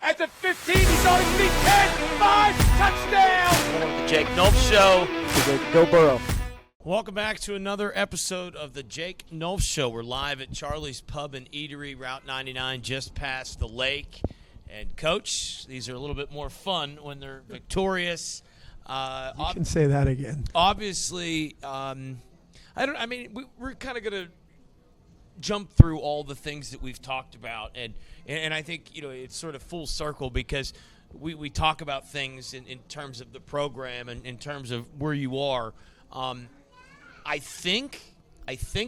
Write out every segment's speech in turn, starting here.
at the 15. He's on his feet. 10, 5, touchdown. The Jake Nulph Show. Go Burrow. Welcome back to another episode of the Jake Nulph Show. We're live at Charlie's Pub and Eatery, Route 99, just past the lake. And, Coach, these are a little bit more fun when they're victorious. You can say that again. Obviously, we're kind of going to jump through all the things that we've talked about. And I think, it's sort of full circle because we talk about things in terms of the program and in terms of where you are. I think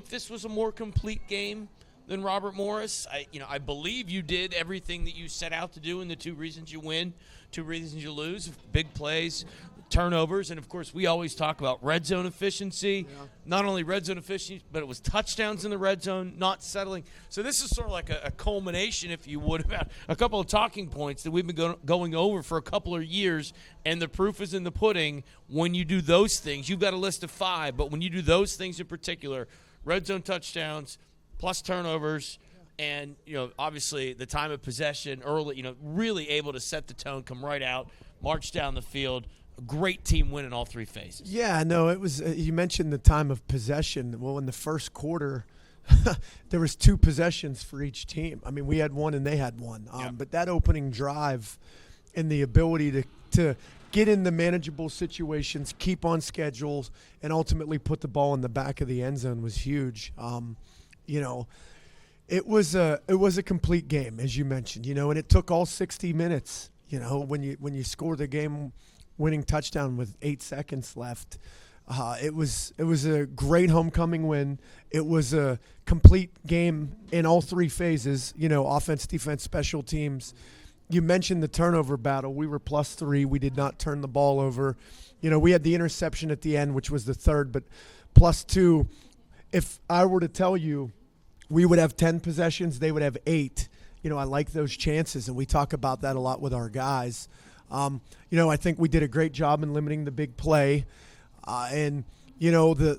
this was a more complete game than Robert Morris. I believe you did everything that you set out to do in the 2 reasons you win, 2 reasons you lose, big plays, turnovers, and of course we always talk about red zone efficiency. Yeah. Not only red zone efficiency, but it was touchdowns in the red zone, not settling. So this is sort of like a culmination, if you would, about a couple of talking points that we've been going over for a couple of years, and the proof is in the pudding. When you do those things, you've got a list of 5, but when you do those things in particular, red zone touchdowns plus turnovers, and obviously the time of possession early, really able to set the tone, come right out, march down the field. A great team win in all 3 phases. Yeah, no, it was. You mentioned the time of possession. Well, in the first quarter, there was 2 possessions for each team. I mean, we had 1 and they had 1. But that opening drive and the ability to get in the manageable situations, keep on schedules, and ultimately put the ball in the back of the end zone was huge. It was a complete game, as you mentioned. And it took all 60 minutes. When you score the game-winning touchdown with 8 seconds left, it was a great homecoming win. It was a complete game in all 3 phases. Offense, defense, special teams. You mentioned the turnover battle. We were +3. We did not turn the ball over. We had the interception at the end, which was the 3rd, but +2. If I were to tell you we would have 10 possessions, they would have 8. I like those chances, and we talk about that a lot with our guys. I think we did a great job in limiting the big play. I know we're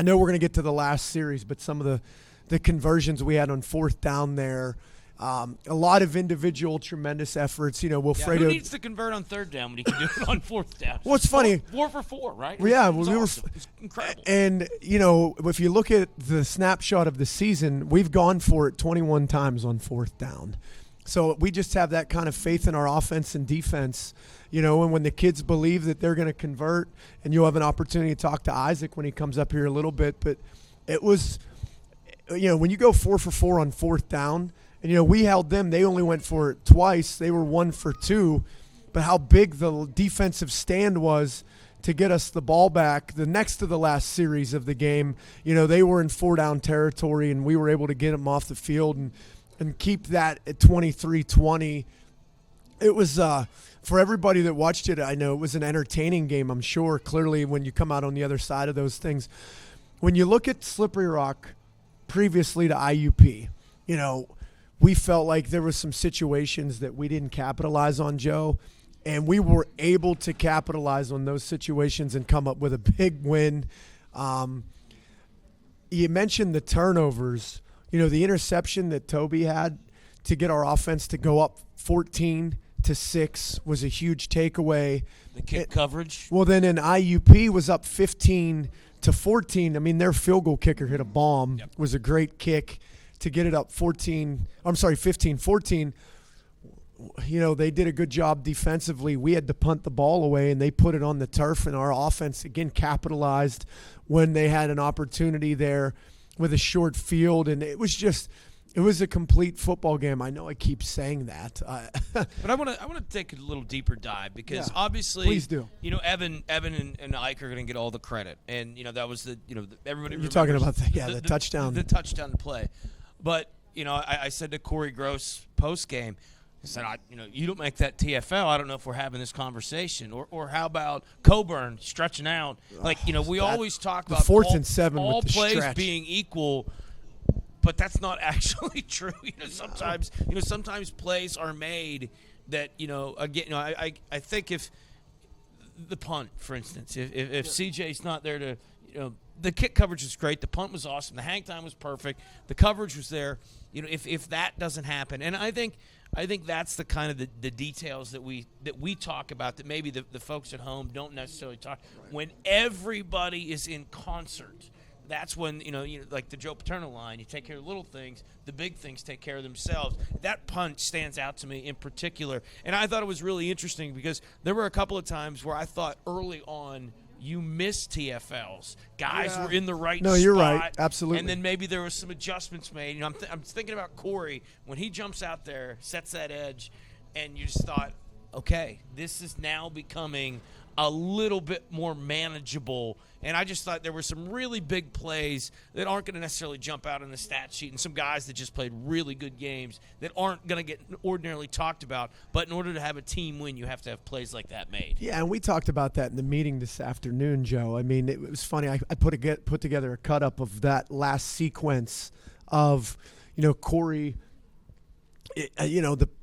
going to get to the last series, but some of the conversions we had on 4th down there, a lot of individual tremendous efforts. Wilfredo. Who needs to convert on 3rd down when he can do it on 4th down? Well, it's funny. 4 for 4, right? Yeah, it was awesome. It was incredible. And, if you look at the snapshot of the season, we've gone for it 21 times on 4th down. So we just have that kind of faith in our offense and defense, and when the kids believe that they're going to convert, and you'll have an opportunity to talk to Isaac when he comes up here a little bit. But it was, when you go 4 for 4 on 4th down, and, we held them. They only went for it twice. They were 1 for 2. But how big the defensive stand was to get us the ball back. The next to the last series of the game, they were in 4-down territory, and we were able to get them off the field and keep that at 23-20. It was, for everybody that watched it, I know it was an entertaining game, I'm sure, clearly when you come out on the other side of those things. When you look at Slippery Rock previously to IUP, we felt like there was some situations that we didn't capitalize on, Joe, and we were able to capitalize on those situations and come up with a big win. You mentioned the turnovers. The interception that Toby had to get our offense to go up 14-6 was a huge takeaway. The kick coverage. Well, then in IUP was up 15-14. I mean, their field goal kicker hit a bomb. Yep. Was a great kick to get it up 15-14. They did a good job defensively. We had to punt the ball away, and they put it on the turf, and our offense, again, capitalized when they had an opportunity there with a short field. And it was a complete football game. I know I keep saying that. But I want to take a little deeper dive because obviously, please do. Evan and Ike are going to get all the credit. And, that was everybody. You're talking about the touchdown. The touchdown play. But, I said to Corey Gross post-game, I said, you don't make that TFL. I don't know if we're having this conversation. Or how about Coburn stretching out? We always talk about 4th and 7 all with the plays stretch being equal, but that's not actually true. Sometimes plays are made that, I think if the punt, for instance, if CJ's not there to, the kick coverage was great. The punt was awesome. The hang time was perfect. The coverage was there. If that doesn't happen, and I think I think that's the kind of the details that we talk about that maybe the folks at home don't necessarily talk. When everybody is in concert, that's when, like the Joe Paterno line, you take care of little things, the big things take care of themselves. That punch stands out to me in particular. And I thought it was really interesting because there were a couple of times where I thought early on you missed TFLs. Guys were in the right spot. No, you're right. Absolutely. And then maybe there was some adjustments made. I'm thinking about Corey when he jumps out there, sets that edge, and you just thought, okay, this is now becoming a little bit more manageable. And I just thought there were some really big plays that aren't going to necessarily jump out on the stat sheet, and some guys that just played really good games that aren't going to get ordinarily talked about. But in order to have a team win, you have to have plays like that made. Yeah, and we talked about that in the meeting this afternoon, Joe. I mean, it was funny. I put together a cut-up of that last sequence of, Corey,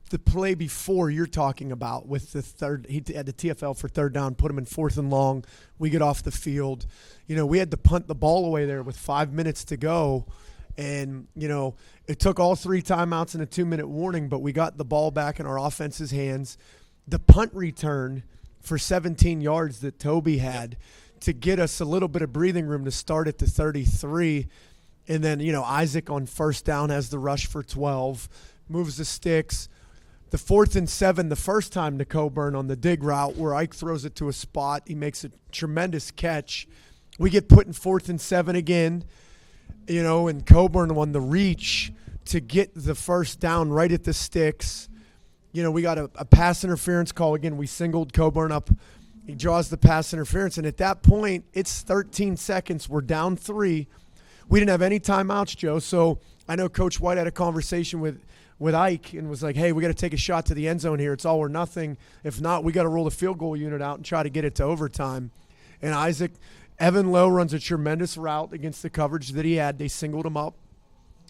the play before you're talking about with the third, he had the TFL for third down, put him in 4th and long. We get off the field. We had to punt the ball away there with 5 minutes to go. And, it took all 3 timeouts and a 2-minute warning, but we got the ball back in our offense's hands. The punt return for 17 yards that Toby had to get us a little bit of breathing room to start at the 33. And then, Isaac on first down has the rush for 12, moves the sticks. The 4th and 7, the first time to Coburn on the dig route where Ike throws it to a spot. He makes a tremendous catch. We get put in 4th and 7 again, and Coburn on the reach to get the first down right at the sticks. We got a pass interference call again. We singled Coburn up. He draws the pass interference, and at that point, it's 13 seconds. We're down 3. We didn't have any timeouts, Joe, so I know Coach White had a conversation with Ike and was like, hey, we got to take a shot to the end zone here. It's all or nothing. If not, we got to roll the field goal unit out and try to get it to overtime. And Evan Lowe runs a tremendous route against the coverage that he had. They singled him up,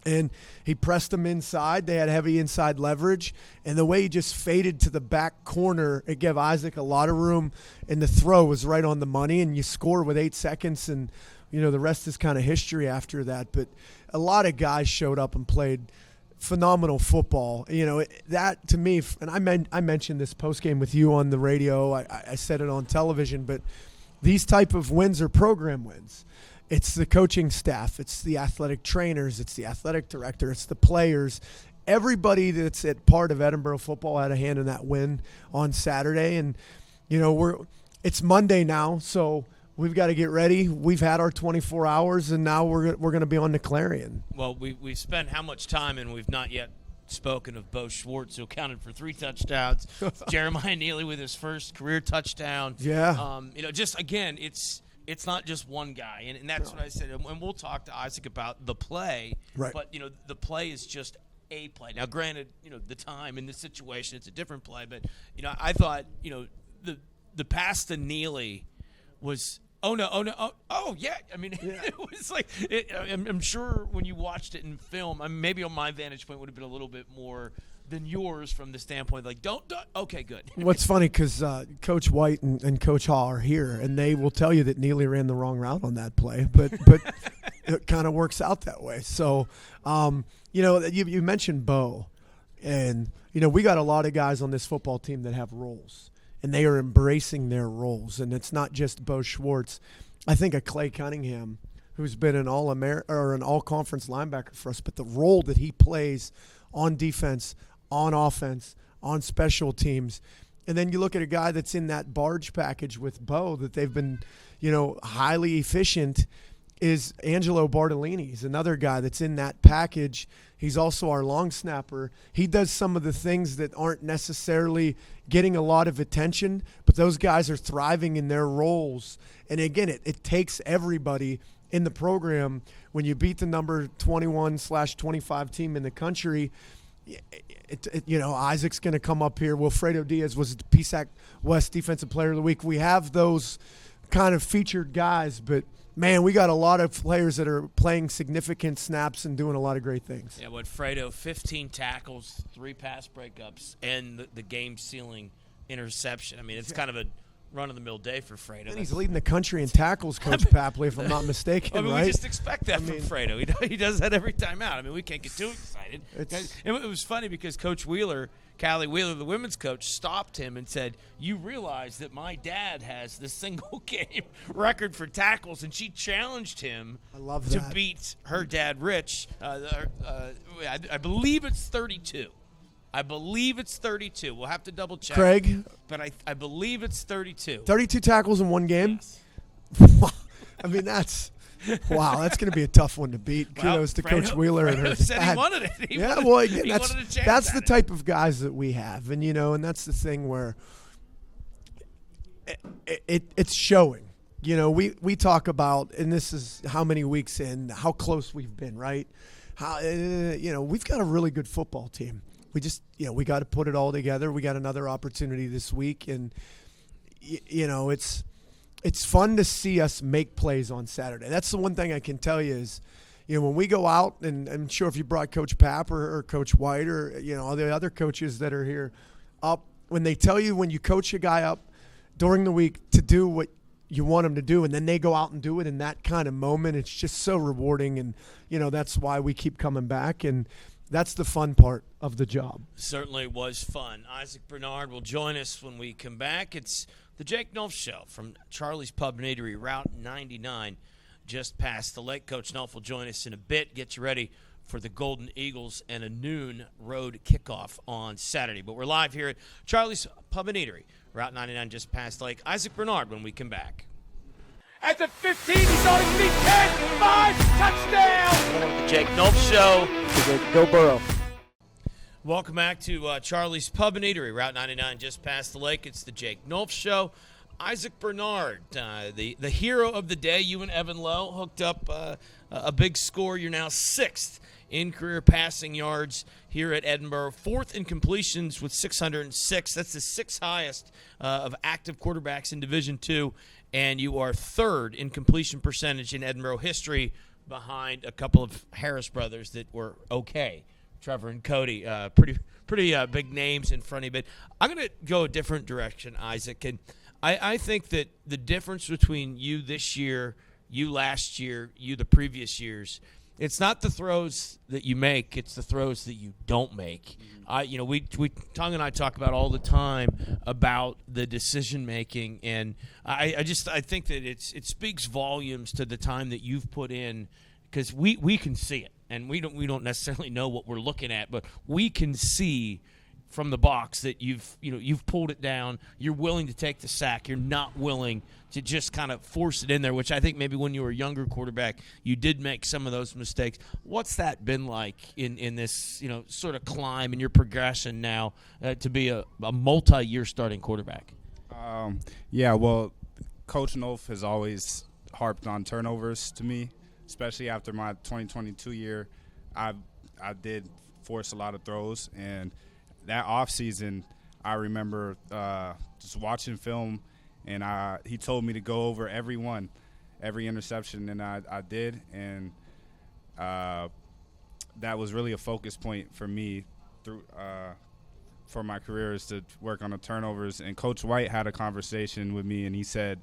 and he pressed them inside. They had heavy inside leverage. And the way he just faded to the back corner, it gave Isaac a lot of room, and the throw was right on the money, and you score with 8 seconds, and, the rest is kind of history after that. But a lot of guys showed up and played phenomenal football. That to me, and I mentioned this postgame with you on the radio. I said it on television, but these type of wins are program wins. It's the coaching staff, it's the athletic trainers, it's the athletic director, it's the players. Everybody that's at part of Edinboro football had a hand in that win on Saturday, and it's Monday now, so we've got to get ready. We've had our 24 hours, and now we're going to be on the Clarion. Well, we've spent how much time, and we've not yet spoken of Bo Schwartz, who accounted for 3 touchdowns. Jeremiah Neely with his first career touchdown. Yeah. Just again, it's not just one guy, and that's what I said. And we'll talk to Isaac about the play. Right. But the play is just a play. Now, granted, the time and the situation, it's a different play. But I thought the pass to Neely was. Oh yeah. I mean, yeah. It was like I'm sure when you watched it in film, maybe on my vantage point would have been a little bit more than yours from the standpoint like don't okay, good. What's funny because Coach White and Coach Hall are here, and they will tell you that Neely ran the wrong route on that play, but it kind of works out that way. So you mentioned Bo, and we got a lot of guys on this football team that have roles. And they are embracing their roles, and it's not just Bo Schwartz. I think of Clay Cunningham, who's been an all-conference linebacker for us, but the role that he plays on defense, on offense, on special teams, and then you look at a guy that's in that barge package with Bo that they've been, highly efficient. Is Angelo Bartolini. He's another guy that's in that package. He's also our long snapper. He does some of the things that aren't necessarily getting a lot of attention, but those guys are thriving in their roles. And again, it takes everybody in the program. When you beat the number 21/25 team in the country, Isaac's going to come up here. Wilfredo Diaz was the PSAC West Defensive Player of the Week. We have those kind of featured guys, but man, we got a lot of players that are playing significant snaps and doing a lot of great things. Yeah, Fredo, 15 tackles, 3 pass breakups, and the game-sealing interception. I mean, it's kind of a run-of-the-mill day for Fredo. And he's leading the country in tackles, Coach Papley, if I'm not mistaken, I mean, right? we just expect that from Fredo. He does that every time out. I mean, we can't get too excited. It was funny because Coach Wheeler, Callie Wheeler, the women's coach, stopped him and said, "You realize that my dad has the single-game record for tackles," and she challenged him to beat her dad, Rich. I believe it's 32. We'll have to double check. Craig? But I believe it's 32. 32 tackles in one game? Yes. I mean, that's going to be a tough one to beat. Kudos to Coach Wheeler and her dad. Said he wanted it. He wanted a chance that's the type of guys that we have. And, and that's the thing where it's showing. We talk about, and this is how many weeks in, how close we've been, right? How we've got a really good football team. We just, we got to put it all together. We got another opportunity this week, and it's fun to see us make plays on Saturday. That's the one thing I can tell you is, when we go out, and I'm sure if you brought Coach Papp or Coach White or all the other coaches that are here up, when they tell you when you coach a guy up during the week to do what you want them to do, and then they go out and do it in that kind of moment, it's just so rewarding, and that's why we keep coming back, and that's the fun part of the job. Certainly was fun. Isaac Bernard will join us when we come back. It's the Jake Nulph Show from Charlie's Pub and Eatery, Route 99, just past the lake. Coach Nulph will join us in a bit. Get you ready for the Golden Eagles and a noon road kickoff on Saturday. But we're live here at Charlie's Pub and Eatery, Route 99, just past the lake. Isaac Bernard when we come back. At the 15, he's on his feet, 10, 5, touchdown! More of the Jake Nulph Show. Go Burrow. Welcome back to Charlie's Pub and Eatery, Route 99, just past the lake. It's the Jake Nulph Show. Isaac Bernard, the hero of the day. You and Evan Lowe hooked up a big score. You're now 6th in career passing yards here at Edinboro. 4th in completions with 606. That's the 6th highest of active quarterbacks in Division II. And you are 3rd in completion percentage in Edinboro history behind a couple of Harris brothers that were okay. Trevor and Cody, pretty big names in front of you. But I'm going to go a different direction, Isaac. And I think that the difference between you this year, you last year, you the previous years, it's not the throws that you make, it's the throws that you don't make. We Tongue and I talk about all the time about the decision making, and I think that it speaks volumes to the time that you've put in, because we can see it, and we don't necessarily know what we're looking at, but we can see from the box that you've pulled it down. You're willing to take the sack. You're not willing to just kind of force it in there, which I think maybe when you were a younger quarterback, you did make some of those mistakes. What's that been like in this sort of climb in your progression now to be a multi-year starting quarterback? Well, Coach Nulph has always harped on turnovers to me, especially after my 2022 year. I did force a lot of throws, and that offseason, I remember just watching film, and he told me to go over every interception, and I did, and that was really a focus point for me for my career, is to work on the turnovers. And Coach White had a conversation with me, and he said,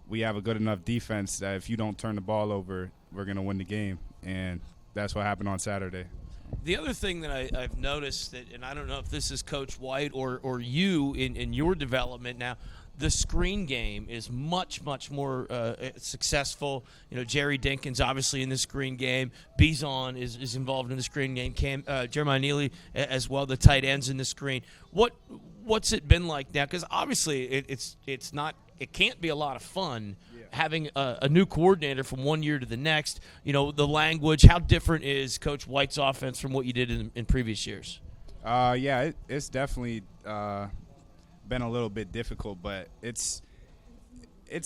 we have a good enough defense that if you don't turn the ball over, we're going to win the game, and that's what happened on Saturday. The other thing that I've noticed, and I don't know if this is Coach White or you in your development now, the screen game is much, much more successful. Jerry Dinkins obviously in the screen game. Bison is involved in the screen game. Jeremiah Neely as well, the tight ends in the screen. What's it been like now? Because obviously it's not. It can't be a lot of fun having a new coordinator from one year to the next. The language, how different is Coach White's offense from what you did in previous years? It's definitely been a little bit difficult, but it's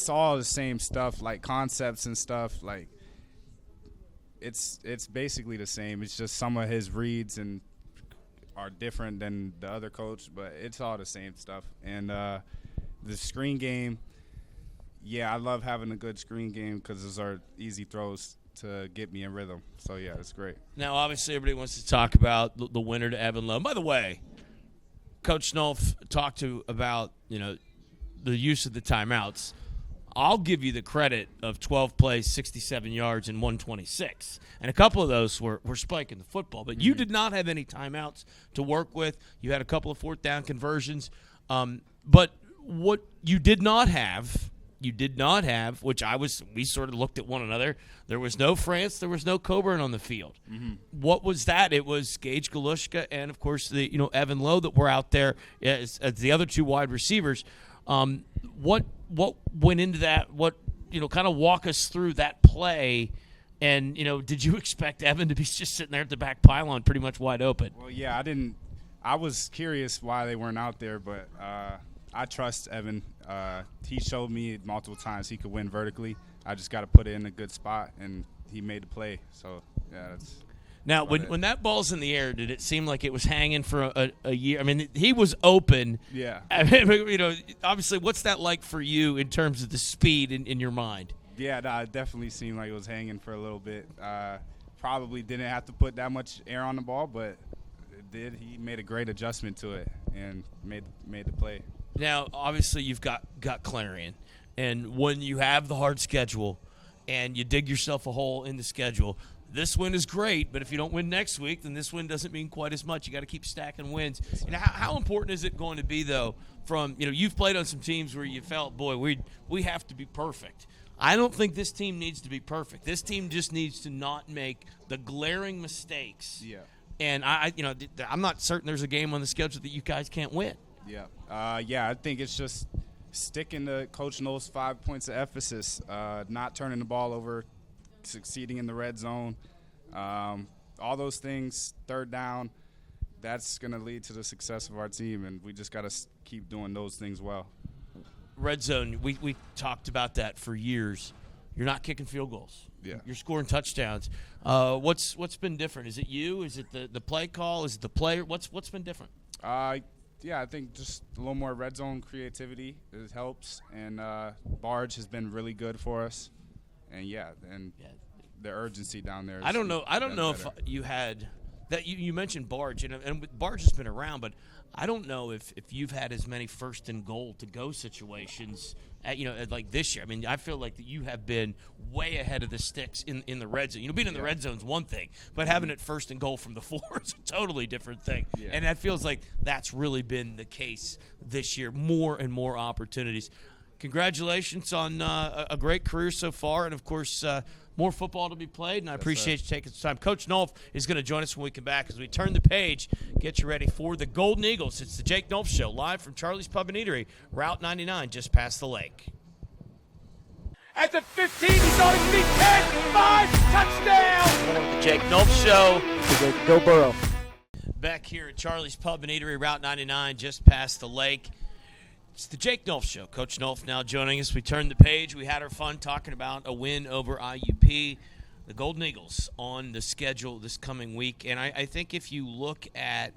all the same stuff, like concepts and stuff. Like it's basically the same. It's just some of his reads and are different than the other coach, but it's all the same stuff. And the screen game, I love having a good screen game because those are easy throws to get me in rhythm. So, it's great. Now, obviously, everybody wants to talk about the winner to Evan Lowe. By the way, Coach Nulph talked about, the use of the timeouts, I'll give you the credit of 12 plays, 67 yards, and 126. And a couple of those were spiking the football. But you did not have any timeouts to work with. You had a couple of fourth down conversions. But what you did not have, which we sort of looked at one another. There was no France. There was no Coburn on the field. What was that? It was Gage Galushka and, of course, Evan Lowe that were out there as the other two wide receivers. What went into that? What kind of walk us through that play? And did you expect Evan to be just sitting there at the back pylon, pretty much wide open? Well, yeah, I didn't. I was curious why they weren't out there, but I trust Evan. He showed me multiple times he could win vertically. I just got to put it in a good spot, and he made the play. So yeah, that's. Now, when that ball's in the air, did it seem like it was hanging for a year? I mean, he was open. Yeah. I mean, obviously, what's that like for you in terms of the speed in your mind? Yeah, no, it definitely seemed like it was hanging for a little bit. Probably didn't have to put that much air on the ball, but it did. He made a great adjustment to it and made the play. Now, obviously, you've got Clarion, and when you have the hard schedule and you dig yourself a hole in the schedule, this win is great, but if you don't win next week, then this win doesn't mean quite as much. You got to keep stacking wins. And how important is it going to be, though, from you've played on some teams where you felt, boy, we have to be perfect. I don't think this team needs to be perfect. This team just needs to not make the glaring mistakes. Yeah. And I'm not certain there's a game on the schedule that you guys can't win. Yeah. I think it's just sticking to Coach Nulph's 5 points of emphasis, not turning the ball over, succeeding in the red zone, all those things, third down, that's going to lead to the success of our team, and we just got to keep doing those things well. Red zone, we talked about that for years. You're not kicking field goals. Yeah. You're scoring touchdowns. What's been different? Is it you? Is it the play call? Is it the player? What's been different? Yeah, I think just a little more red zone creativity helps, and Barge has been really good for us. And the urgency down there. I don't know if you had that. You mentioned Barge, and Barge has been around, but I don't know if you've had as many first and goal to go situations like this year. I mean, I feel like that you have been way ahead of the sticks in the red zone. Being in the red zone is one thing, but having it first and goal from the 4 is a totally different thing. Yeah. And that feels like that's really been the case this year. More and more opportunities. Congratulations on a great career so far, and of course, more football to be played, and I appreciate you taking some time. Coach Nulph is going to join us when we come back as we turn the page, get you ready for the Golden Eagles. It's the Jake Nulph Show, live from Charlie's Pub and Eatery, Route 99, just past the lake. At the 15, he's on his feet, 10, 5, touchdown! The Jake Nulph Show. Go Burrow. Back here at Charlie's Pub and Eatery, Route 99, just past the lake. It's the Jake Nulph Show. Coach Nulph now joining us. We turned the page. We had our fun talking about a win over IUP. The Golden Eagles on the schedule this coming week. And I think if you look at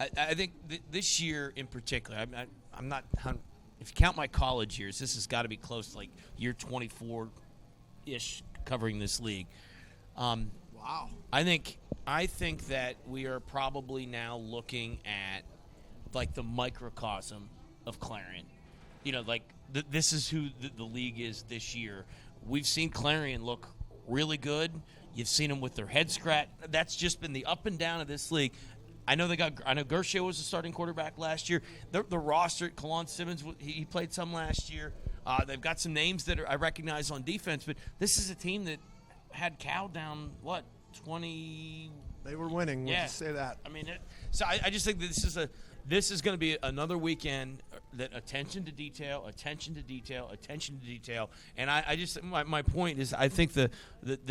I think this year in particular, I'm not – if you count my college years, this has got to be close to like year 24-ish covering this league. Wow. I think that we are probably now looking at like the microcosm of Clarion. This is who the league is this year. We've seen Clarion look really good. You've seen them with their head scratch. That's just been the up and down of this league. I know Gershaw was the starting quarterback last year. The roster, Kalon Simmons, he played some last year. They've got some names that I recognize on defense, but this is a team that had Cal down, 20? They were winning. We'll Yeah. just say that. I mean, so I just think that this is going to be another weekend that attention to detail, and I just my point is I think the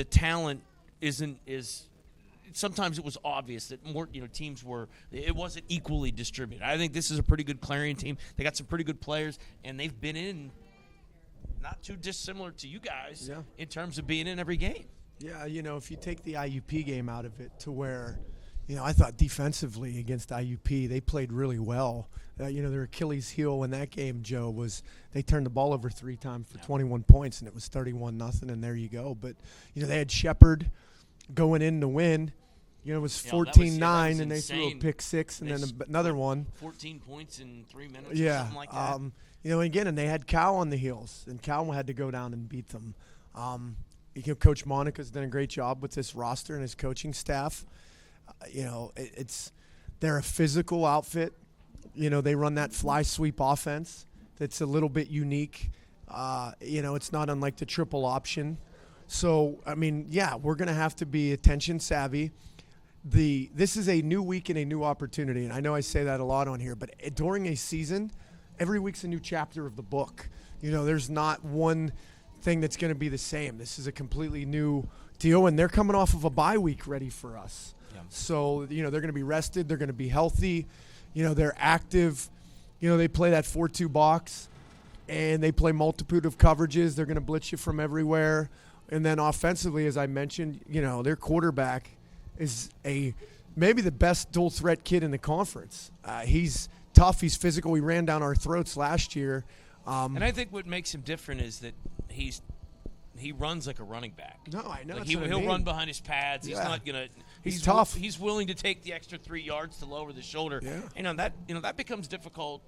talent is sometimes it was obvious that more teams it wasn't equally distributed. I think this is a pretty good Clarion team. They got some pretty good players, and they've been in not too dissimilar to you guys in terms of being in every game. Yeah, if you take the IUP game out of it to where, I thought defensively against IUP, they played really well. Their Achilles heel in that game, Joe, was they turned the ball over 3 times for 21 points, and it was 31-0, and there you go. But, they had Shepard going in to win. You know, it was You know, that was- 14-9, that and they was threw a insane. pick six and They then s- another one. 14 points in 3 minutes or Yeah. something like that. You know, again, and they had Cal on the heels, and Cal had to go down and beat them. Coach Monica's done a great job with this roster and his coaching staff. You know, they're a physical outfit. You know, they run that fly sweep offense that's a little bit unique. You know, it's not unlike the triple option. So, I mean, yeah, we're going to have to be attention savvy. This is a new week and a new opportunity, and I know I say that a lot on here, but during a season, every week's a new chapter of the book. You know, there's not one thing that's going to be the same. This is a completely new deal, and they're coming off of a bye week ready for us. Yeah. So, you know, they're going to be rested. They're going to be healthy. You know, they're active. You know, they play that 4-2 box, and they play multitude of coverages. They're going to blitz you from everywhere. And then offensively, as I mentioned, you know, their quarterback is maybe the best dual threat kid in the conference. He's tough. He's physical. He ran down our throats last year. And I think what makes him different is that he runs like a running back. No, I know. Like that's what I he'll mean. run behind his pads. He's Yeah. not gonna. He's tough. He's willing to take the extra 3 yards to lower the shoulder. Yeah. That becomes difficult.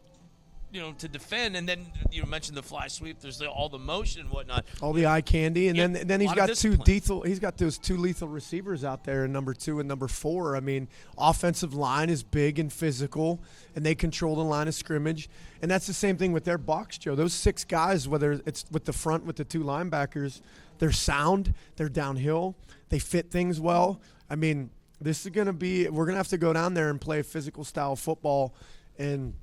You know, to defend, and then you mentioned the fly sweep. There's all the motion and whatnot. All the eye candy, and Yeah, then a he's lot got of discipline. He's got those two lethal receivers out there, number 2 and number 4. I mean, offensive line is big and physical, and they control the line of scrimmage. And that's the same thing with their box, Joe. Those 6 guys, whether it's with the front with the 2 linebackers, they're sound, they're downhill, they fit things well. I mean, this is going to be – we're going to have to go down there and play a physical style football. And,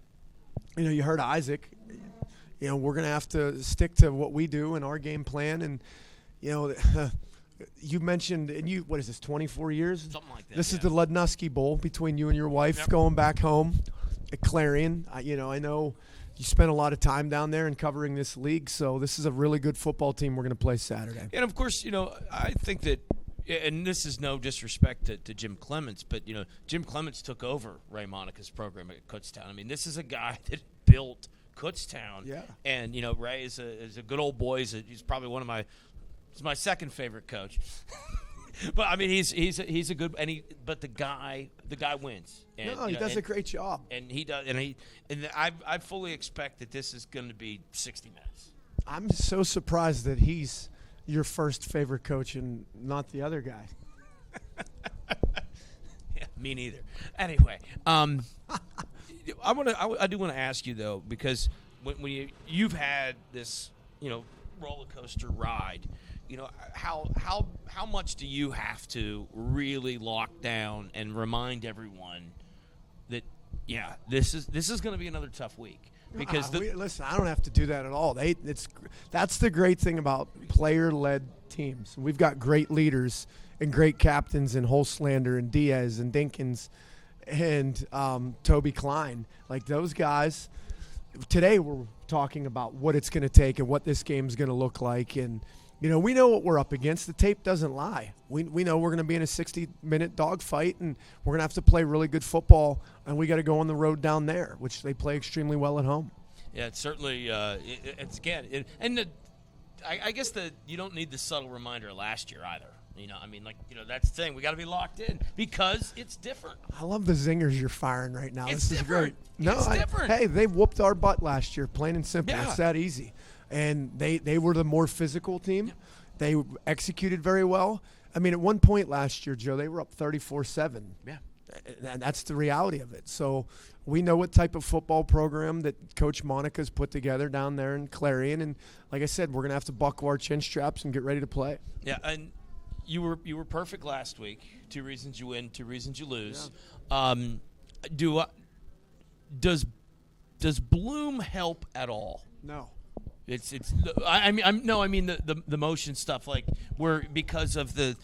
you know, you heard Isaac. You know, we're going to have to stick to what we do in our game plan. And, you know, you mentioned, and what is this, 24 years? Something like that. This is yeah. the Lodanosky Bowl between you and your wife Yep. going back home at Clarion. I know you spent a lot of time down there and covering this league, so this is a really good football team we're going to play Saturday. And, of course, you know, I think that, and this is no disrespect to Jim Clements, but, you know, Jim Clements took over Ray Monica's program at Kutztown. I mean, this is a guy that built Kutztown. Yeah. And, you know, Ray is a good old boy. He's probably he's my second favorite coach. But, I mean, he's a good – but the guy wins. And, No, he does a great job. And he does – and I fully expect that this is going to be 60 minutes. I'm so surprised that he's your first favorite coach and not the other guy. Yeah, me neither. Anyway, I do want to ask you though, because when you've had this, you know, roller coaster ride, you know, how much do you have to really lock down and remind everyone that this is going to be another tough week? Because listen, I don't have to do that at all. That's the great thing about player-led teams. We've got great leaders and great captains in Holslander and Diaz and Dinkins and Toby Klein. Like those guys, today we're talking about what it's going to take and what this game's going to look like. And, you know, we know what we're up against. The tape doesn't lie. We know we're going to be in a 60-minute dogfight, and we're going to have to play really good football, and we got to go on the road down there, which they play extremely well at home. Yeah, it's certainly it's again, I guess you don't need the subtle reminder last year either. You know, I mean, like, you know, that's the thing. We got to be locked in because it's different. I love the zingers you're firing right now. It's this is different. great. No, It's different. Hey, they whooped our butt last year, plain and simple. Yeah. It's that easy. And they were the more physical team. Yeah. They executed very well. I mean, at one point last year, Joe, they were up 34-7. Yeah. And that's the reality of it. So we know what type of football program that Coach Monica's put together down there in Clarion. And like I said, we're going to have to buckle our chin straps and get ready to play. Yeah, and you were perfect last week. 2 reasons you win, 2 reasons you lose. Yeah. Does Bloom help at all? No. I mean the motion stuff, like where because of the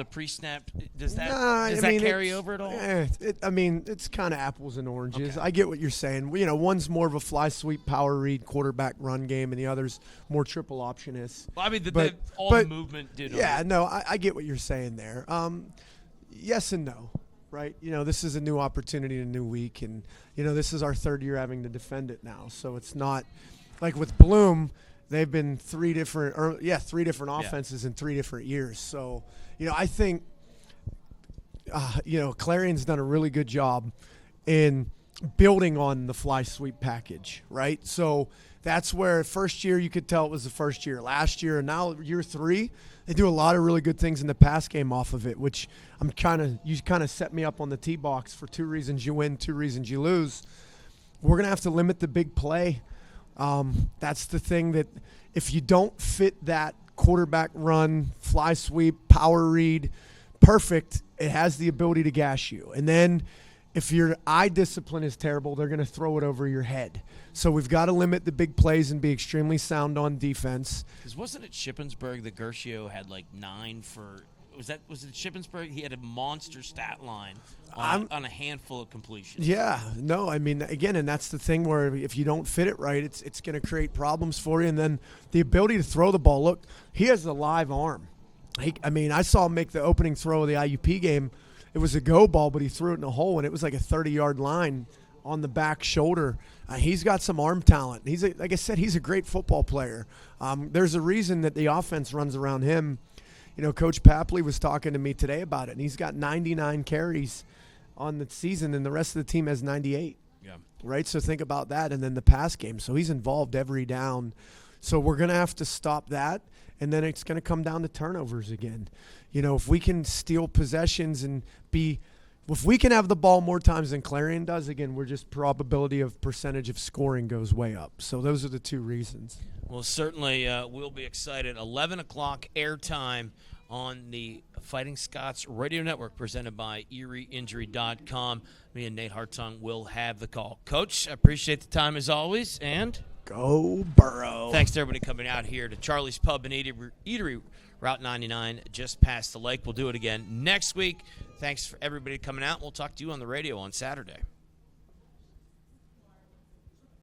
pre-snap, does that carry over at all? It's kind of apples and oranges. Okay. I get what you're saying. You know, one's more of a fly sweep power read quarterback run game, and the other's more triple option-ist. Well, I mean, the movement did. Yeah, no, I get what you're saying there. Yes and no, right? You know, this is a new opportunity, a new week, and you know, this is our 3rd year having to defend it now, so it's not. Like with Bloom, they've been 3 different offenses in 3 different years. So, you know, I think Clarion's done a really good job in building on the fly sweep package, right? So that's where first year you could tell it was the first year. Last year and now year 3, they do a lot of really good things in the pass game off of it, which you kind of set me up on the tee box for 2 reasons you win, 2 reasons you lose. We're going to have to limit the big play. That's the thing that if you don't fit that quarterback run, fly sweep, power read, perfect, it has the ability to gash you. And then if your eye discipline is terrible, they're going to throw it over your head. So we've got to limit the big plays and be extremely sound on defense. Because wasn't it Shippensburg that Gershio had like 9 for – was it Shippensburg? He had a monster stat line on a handful of completions. Yeah. No, I mean, again, and that's the thing where if you don't fit it right, it's going to create problems for you. And then the ability to throw the ball. Look, he has a live arm. I saw him make the opening throw of the IUP game. It was a go ball, but he threw it in a hole, and it was like a 30-yard line on the back shoulder. He's got some arm talent. Like I said, he's a great football player. There's a reason that the offense runs around him. Coach Papley was talking to me today about it, and he's got 99 carries on the season, and the rest of the team has 98. Yeah. Right? So think about that, and then the pass game. So he's involved every down. So we're going to have to stop that, and then it's going to come down to turnovers again. If we can steal possessions and if we can have the ball more times than Clarion does, again, we're just probability of percentage of scoring goes way up. So those are the 2 reasons. Well, certainly we'll be excited. 11 o'clock airtime on the Fighting Scots Radio Network presented by ErieInjury.com. Me and Nate Hartung will have the call. Coach, I appreciate the time as always, and go Burrow. Thanks to everybody coming out here to Charlie's Pub and Eatery, Route 99, just past the lake. We'll do it again next week. Thanks for everybody coming out. We'll talk to you on the radio on Saturday.